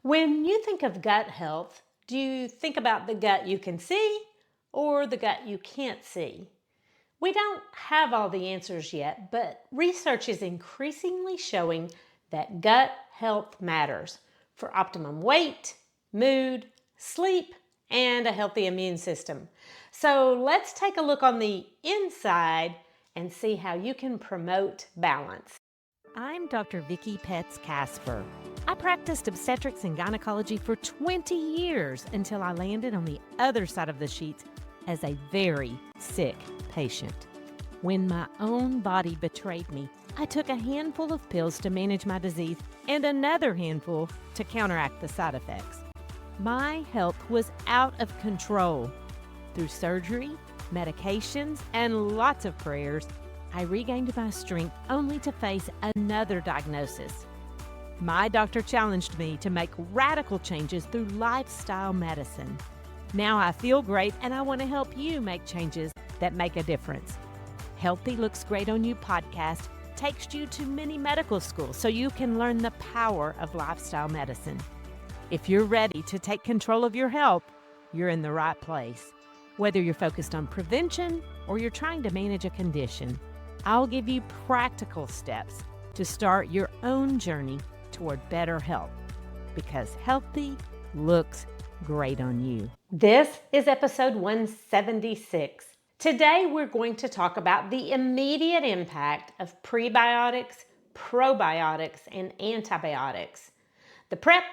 When you think of gut health, do you think about the gut you can see or the gut you can't see? We don't have all the answers yet, but research is increasingly showing that gut health matters for optimum weight, mood, sleep, and a healthy immune system. So let's take a look on the inside and see how you can promote balance. I'm Dr. Vicki Petz Casper. I practiced obstetrics and gynecology for 20 years until I landed on the other side of the sheets as a very sick patient. When my own body betrayed me, I took a handful of pills to manage my disease and another handful to counteract the side effects. My health was out of control. Through surgery, medications, and lots of prayers, I regained my strength only to face another diagnosis. My doctor challenged me to make radical changes through lifestyle medicine. Now I feel great and I want to help you make changes that make a difference. Healthy Looks Great on You podcast takes you to many medical schools so you can learn the power of lifestyle medicine. If you're ready to take control of your health, you're in the right place. Whether you're focused on prevention or you're trying to manage a condition, I'll give you practical steps to start your own journey toward better health, because healthy looks great on you. This is episode 176. Today we're going to talk about the immediate impact of prebiotics, probiotics, and antibiotics. The prep,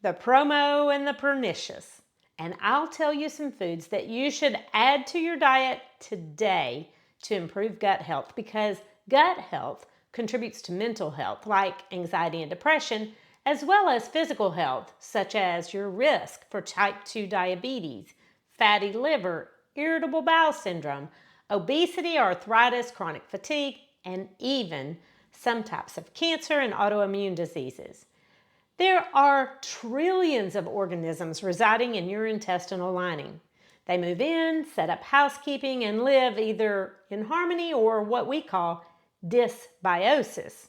the promo, and the pernicious. And I'll tell you some foods that you should add to your diet today to improve gut health, because gut health contributes to mental health like anxiety and depression, as well as physical health such as your risk for type 2 diabetes, fatty liver, irritable bowel syndrome, obesity, arthritis, chronic fatigue, and even some types of cancer and autoimmune diseases. There are trillions of organisms residing in your intestinal lining. They move in, set up housekeeping, and live either in harmony or what we call dysbiosis.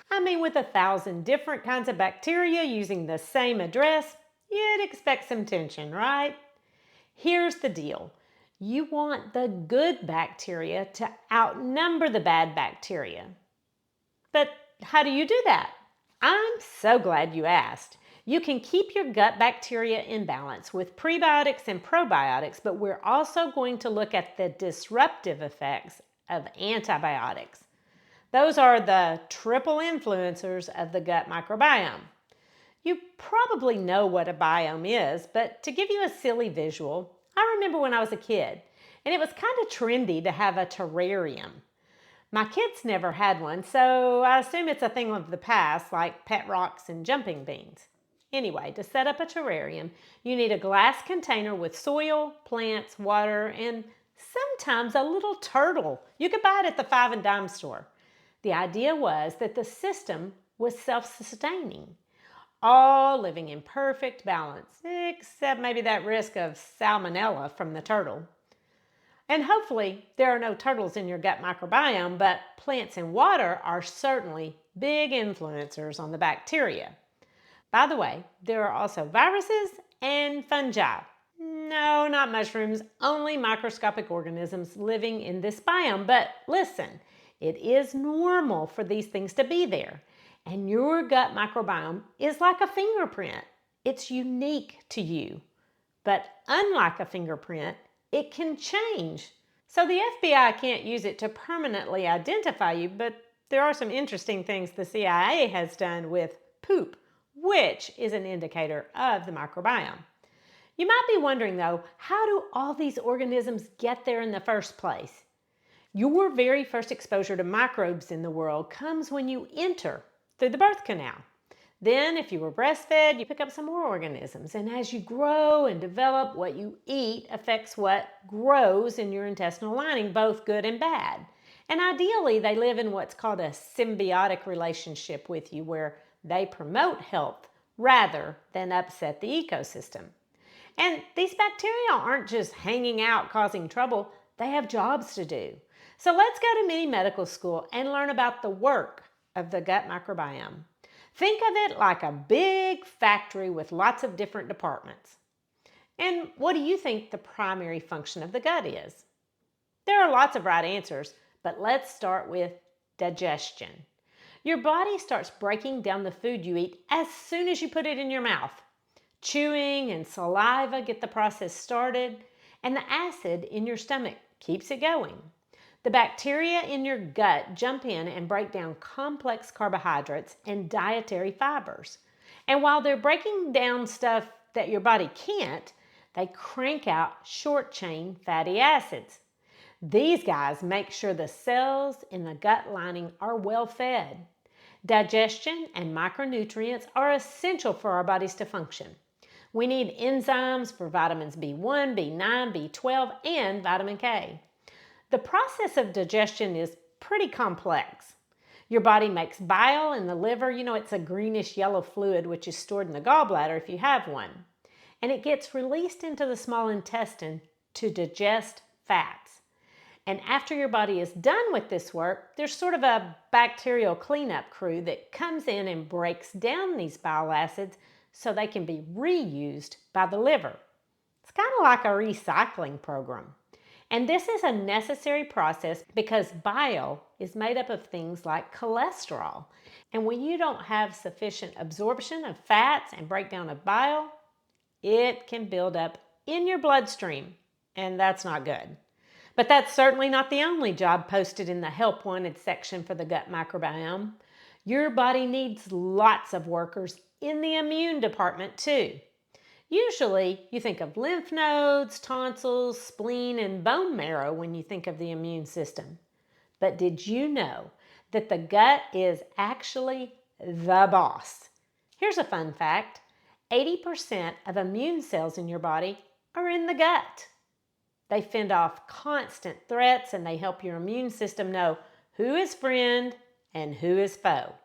I mean, with 1,000 different kinds of bacteria using the same address, you'd expect some tension, right? Here's the deal. You want the good bacteria to outnumber the bad bacteria. But how do you do that? I'm so glad you asked. You can keep your gut bacteria in balance with prebiotics and probiotics, but we're also going to look at the disruptive effects of antibiotics. Those are the triple influencers of the gut microbiome. You probably know what a biome is, but to give you a silly visual, I remember when I was a kid, and it was kind of trendy to have a terrarium. My kids never had one, so I assume it's a thing of the past, like pet rocks and jumping beans. Anyway, to set up a terrarium, you need a glass container with soil, plants, water, and sometimes a little turtle. You could buy it at the 5 and dime store. The idea was that the system was self-sustaining, all living in perfect balance, except maybe that risk of salmonella from the turtle. And hopefully there are no turtles in your gut microbiome, but plants and water are certainly big influencers on the bacteria. By the way, there are also viruses and fungi. No, not mushrooms, only microscopic organisms living in this biome. But listen, it is normal for these things to be there. And your gut microbiome is like a fingerprint. It's unique to you. But unlike a fingerprint, it can change. So the FBI can't use it to permanently identify you, but there are some interesting things the CIA has done with poop, which is an indicator of the microbiome. You might be wondering though, how do all these organisms get there in the first place? Your very first exposure to microbes in the world comes when you enter through the birth canal. Then, if you were breastfed, you pick up some more organisms. And as you grow and develop, what you eat affects what grows in your intestinal lining, both good and bad. And ideally, they live in what's called a symbiotic relationship with you, where they promote health rather than upset the ecosystem. And these bacteria aren't just hanging out causing trouble, they have jobs to do. So let's go to mini medical school and learn about the work of the gut microbiome. Think of it like a big factory with lots of different departments. And what do you think the primary function of the gut is? There are lots of right answers, but let's start with digestion. Your body starts breaking down the food you eat as soon as you put it in your mouth. Chewing and saliva get the process started, and the acid in your stomach keeps it going. The bacteria in your gut jump in and break down complex carbohydrates and dietary fibers. And while they're breaking down stuff that your body can't, they crank out short-chain fatty acids. These guys make sure the cells in the gut lining are well fed. Digestion and micronutrients are essential for our bodies to function. We need enzymes for vitamins B1, B9, B12, and vitamin K. The process of digestion is pretty complex. Your body makes bile in the liver. It's a greenish yellow fluid which is stored in the gallbladder if you have one. And it gets released into the small intestine to digest fats. And after your body is done with this work, there's sort of a bacterial cleanup crew that comes in and breaks down these bile acids so they can be reused by the liver. It's kind of like a recycling program. And this is a necessary process because bile is made up of things like cholesterol. And when you don't have sufficient absorption of fats and breakdown of bile, it can build up in your bloodstream, and that's not good. But that's certainly not the only job posted in the Help Wanted section for the gut microbiome. Your body needs lots of workers in the immune department too. Usually, you think of lymph nodes, tonsils, spleen, and bone marrow when you think of the immune system. But did you know that the gut is actually the boss? Here's a fun fact. 80% of immune cells in your body are in the gut. They fend off constant threats and they help your immune system know who is friend and who is foe.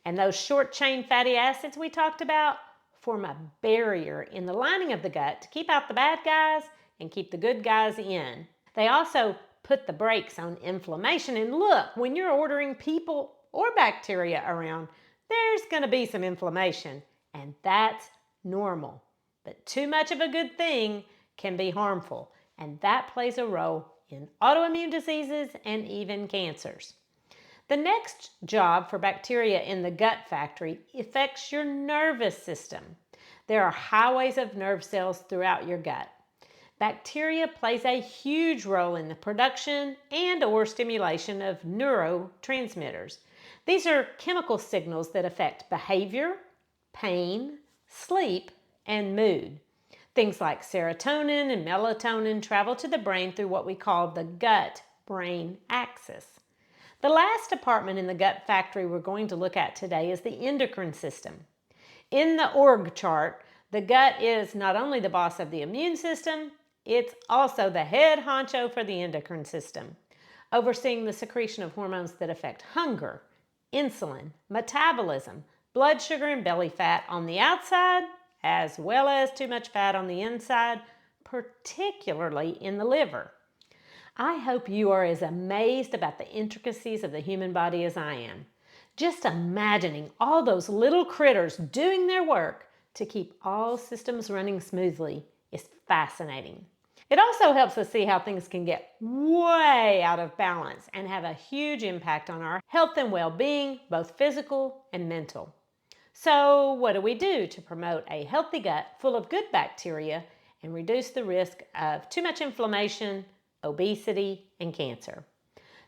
And those short-chain fatty acids we talked about form a barrier in the lining of the gut to keep out the bad guys and keep the good guys in. They also put the brakes on inflammation. And look, when you're ordering people or bacteria around, there's going to be some inflammation, and that's normal. But too much of a good thing can be harmful, and that plays a role in autoimmune diseases and even cancers. The next job for bacteria in the gut factory affects your nervous system. There are highways of nerve cells throughout your gut. Bacteria plays a huge role in the production and/or stimulation of neurotransmitters. These are chemical signals that affect behavior, pain, sleep, and mood. Things like serotonin and melatonin travel to the brain through what we call the gut-brain axis. The last department in the gut factory we're going to look at today is the endocrine system. In the org chart, the gut is not only the boss of the immune system, it's also the head honcho for the endocrine system, overseeing the secretion of hormones that affect hunger, insulin, metabolism, blood sugar, and belly fat on the outside, as well as too much fat on the inside, particularly in the liver. I hope you are as amazed about the intricacies of the human body as I am. Just imagining all those little critters doing their work to keep all systems running smoothly is fascinating. It also helps us see how things can get way out of balance and have a huge impact on our health and well-being, both physical and mental. So what do we do to promote a healthy gut full of good bacteria and reduce the risk of too much inflammation, obesity, and cancer?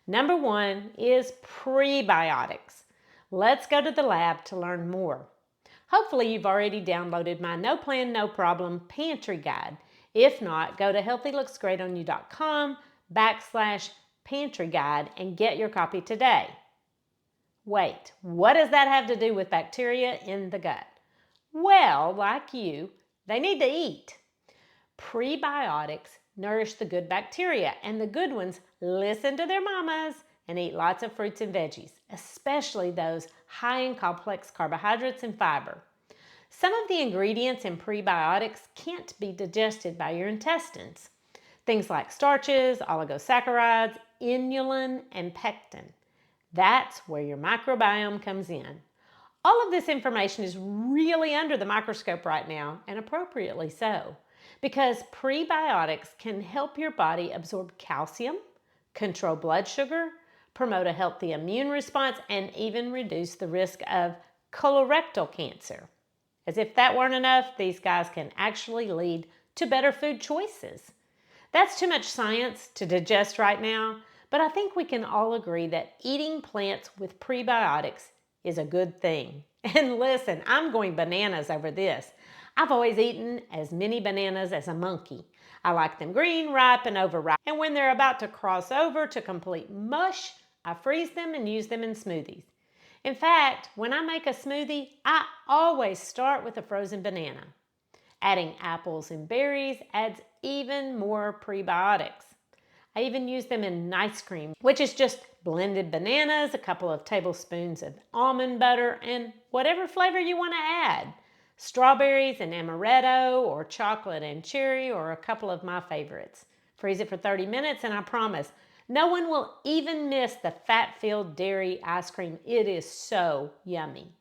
Number one is prebiotics. Let's go to the lab to learn more. Hopefully you've already downloaded my No Plan, No Problem Pantry Guide. If not, go to healthylooksgreatonyou.com/pantry guide and get your copy today. Wait, what does that have to do with bacteria in the gut? Well, like you, they need to eat. Prebiotics nourish the good bacteria, and the good ones listen to their mamas and eat lots of fruits and veggies, especially those high in complex carbohydrates and fiber. Some of the ingredients in prebiotics can't be digested by your intestines. Things like starches, oligosaccharides, inulin, and pectin. That's where your microbiome comes in. All of this information is really under the microscope right now, and appropriately so, because prebiotics can help your body absorb calcium, control blood sugar, promote a healthy immune response, and even reduce the risk of colorectal cancer. As if that weren't enough, these guys can actually lead to better food choices. That's too much science to digest right now, but I think we can all agree that eating plants with prebiotics is a good thing. And listen, I'm going bananas over this. I've always eaten as many bananas as a monkey. I like them green, ripe, and overripe. And when they're about to cross over to complete mush, I freeze them and use them in smoothies. In fact, when I make a smoothie, I always start with a frozen banana. Adding apples and berries adds even more prebiotics. I even use them in ice cream, which is just blended bananas, a couple of tablespoons of almond butter, and whatever flavor you want to add. Strawberries and amaretto, or chocolate and cherry, or a couple of my favorites. Freeze it for 30 minutes, and I promise, no one will even miss the fat-filled dairy ice cream. It is so yummy.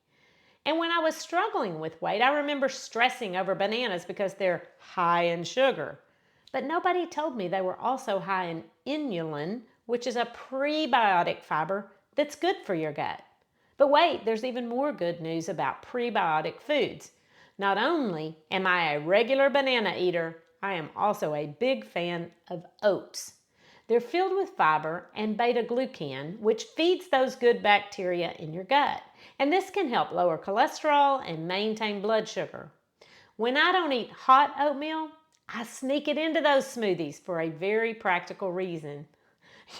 And when I was struggling with weight, I remember stressing over bananas because they're high in sugar. But nobody told me they were also high in inulin, which is a prebiotic fiber that's good for your gut. But wait, there's even more good news about prebiotic foods. Not only am I a regular banana eater, I am also a big fan of oats. They're filled with fiber and beta-glucan, which feeds those good bacteria in your gut. And this can help lower cholesterol and maintain blood sugar. When I don't eat hot oatmeal, I sneak it into those smoothies for a very practical reason.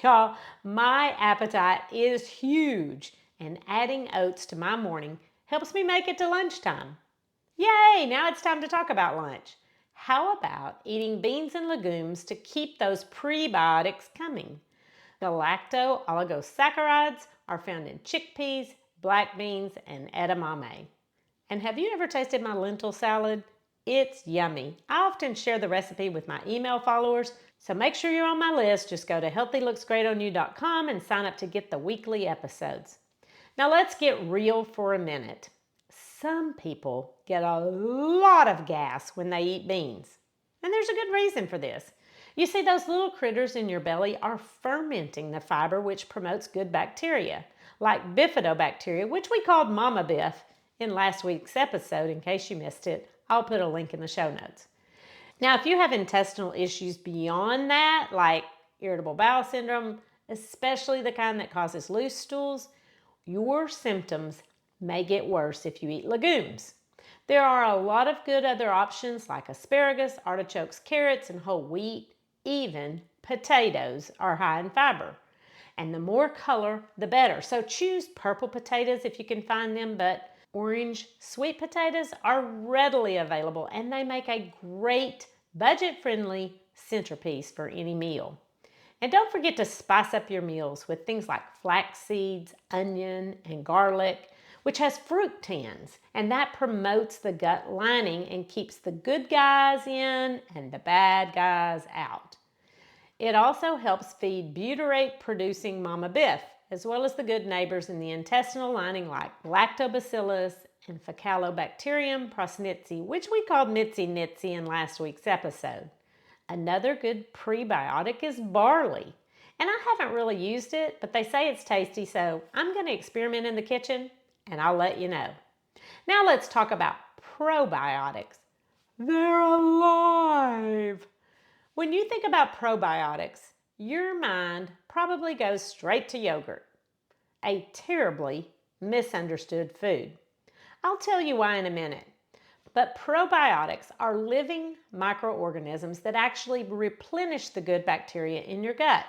Y'all, my appetite is huge, and adding oats to my morning helps me make it to lunchtime. Yay, now it's time to talk about lunch. How about eating beans and legumes to keep those prebiotics coming? The lacto-oligosaccharides are found in chickpeas, black beans, and edamame. And have you ever tasted my lentil salad? It's yummy. I often share the recipe with my email followers, so make sure you're on my list. Just go to healthylooksgreatonu.com and sign up to get the weekly episodes. Now let's get real for a minute. Some people get a lot of gas when they eat beans. And there's a good reason for this. You see, those little critters in your belly are fermenting the fiber, which promotes good bacteria, like bifidobacteria, which we called Mama Biff in last week's episode. In case you missed it, I'll put a link in the show notes. Now, if you have intestinal issues beyond that, like irritable bowel syndrome, especially the kind that causes loose stools, your symptoms may get worse if you eat legumes. There are a lot of good other options like asparagus, artichokes, carrots, and whole wheat. Even potatoes are high in fiber. And the more color, the better. So choose purple potatoes if you can find them, but orange sweet potatoes are readily available, and they make a great budget-friendly centerpiece for any meal. And don't forget to spice up your meals with things like flax seeds, onion, and garlic, which has fructans, and that promotes the gut lining and keeps the good guys in and the bad guys out. It also helps feed butyrate-producing Mama Biff, as well as the good neighbors in the intestinal lining like lactobacillus and Faecalibacterium prosnitzi, which we called Mitzi Nitzy in last week's episode. Another good prebiotic is barley. And I haven't really used it, but they say it's tasty, so I'm going to experiment in the kitchen and I'll let you know. Now let's talk about probiotics. They're alive! When you think about probiotics, your mind probably goes straight to yogurt, a terribly misunderstood food. I'll tell you why in a minute. But probiotics are living microorganisms that actually replenish the good bacteria in your gut.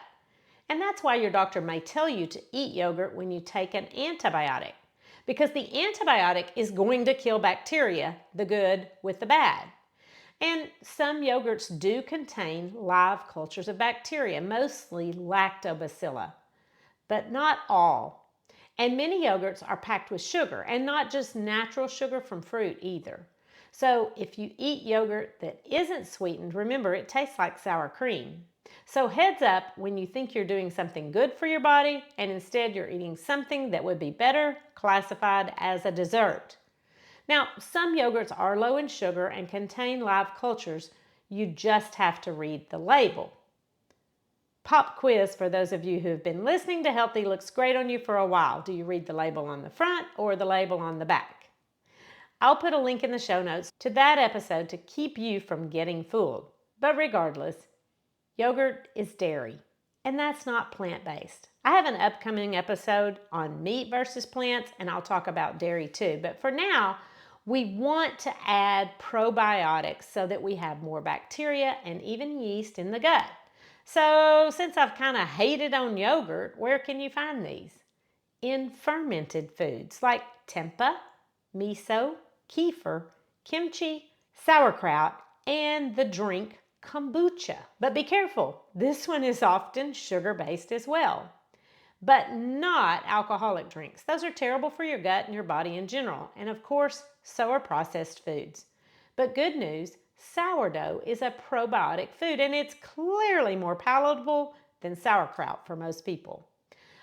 And that's why your doctor may tell you to eat yogurt when you take an antibiotic, because the antibiotic is going to kill bacteria, the good with the bad. And some yogurts do contain live cultures of bacteria, mostly lactobacilli, but not all. And many yogurts are packed with sugar, and not just natural sugar from fruit either. So if you eat yogurt that isn't sweetened, remember it tastes like sour cream. So heads up when you think you're doing something good for your body and instead you're eating something that would be better classified as a dessert. Now, some yogurts are low in sugar and contain live cultures. You just have to read the label. Pop quiz for those of you who have been listening to Healthy looks great on you for a while. Do you read the label on the front or the label on the back? I'll put a link in the show notes to that episode to keep you from getting fooled. But regardless, yogurt is dairy, and that's not plant-based. I have an upcoming episode on meat versus plants, and I'll talk about dairy too. But for now, we want to add probiotics so that we have more bacteria and even yeast in the gut. So since I've kind of hated on yogurt, where can you find these? In fermented foods like tempeh, miso, kefir, kimchi, sauerkraut, and the drink kombucha. But be careful, this one is often sugar-based as well. But not alcoholic drinks. Those are terrible for your gut and your body in general. And of course, so are processed foods. But good news, sourdough is a probiotic food and it's clearly more palatable than sauerkraut for most people.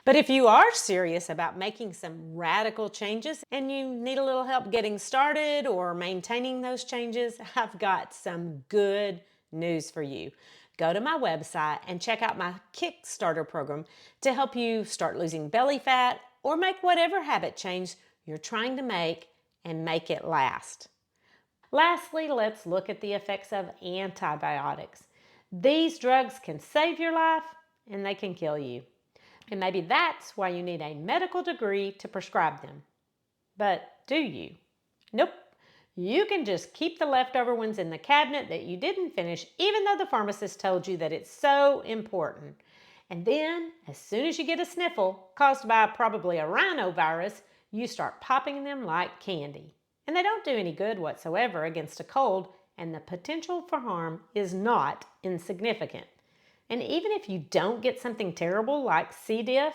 But if you are serious about making some radical changes and you need a little help getting started or maintaining those changes, I've got some good news for you. Go to my website and check out my Kickstarter program to help you start losing belly fat or make whatever habit change you're trying to make and make it last. Lastly, let's look at the effects of antibiotics. These drugs can save your life and they can kill you. And maybe that's why you need a medical degree to prescribe them. But do you? Nope. You can just keep the leftover ones in the cabinet that you didn't finish, even though the pharmacist told you that it's so important. And then, as soon as you get a sniffle caused by probably a rhinovirus, you start popping them like candy. And they don't do any good whatsoever against a cold, and the potential for harm is not insignificant. And even if you don't get something terrible like C. diff,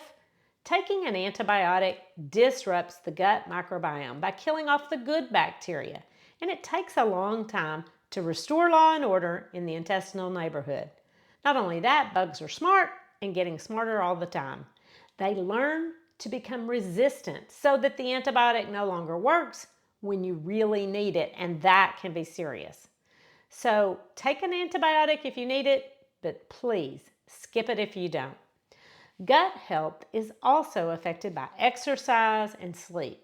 taking an antibiotic disrupts the gut microbiome by killing off the good bacteria. And it takes a long time to restore law and order in the intestinal neighborhood. Not only that, bugs are smart and getting smarter all the time. They learn to become resistant so that the antibiotic no longer works when you really need it, and that can be serious. So take an antibiotic if you need it, but please skip it if you don't. Gut health is also affected by exercise and sleep.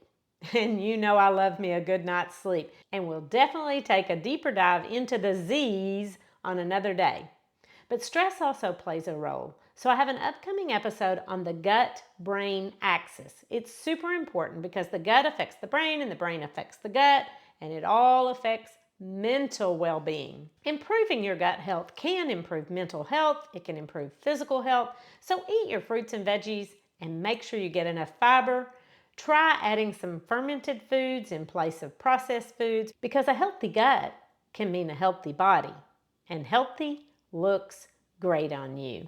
And you know I love me a good night's sleep, and we'll definitely take a deeper dive into the Z's on another day. But stress also plays a role. So I have an upcoming episode on the gut-brain axis. It's super important because the gut affects the brain and the brain affects the gut, and it all affects mental well-being. Improving your gut health can improve mental health. It can improve physical health. So eat your fruits and veggies and make sure you get enough fiber. Try adding some fermented foods in place of processed foods because a healthy gut can mean a healthy body. And healthy looks great on you.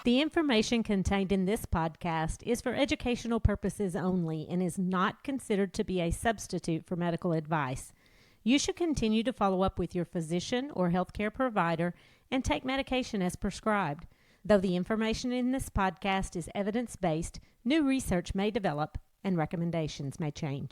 The information contained in this podcast is for educational purposes only and is not considered to be a substitute for medical advice. You should continue to follow up with your physician or healthcare provider and take medication as prescribed. Though the information in this podcast is evidence-based, new research may develop and recommendations may change.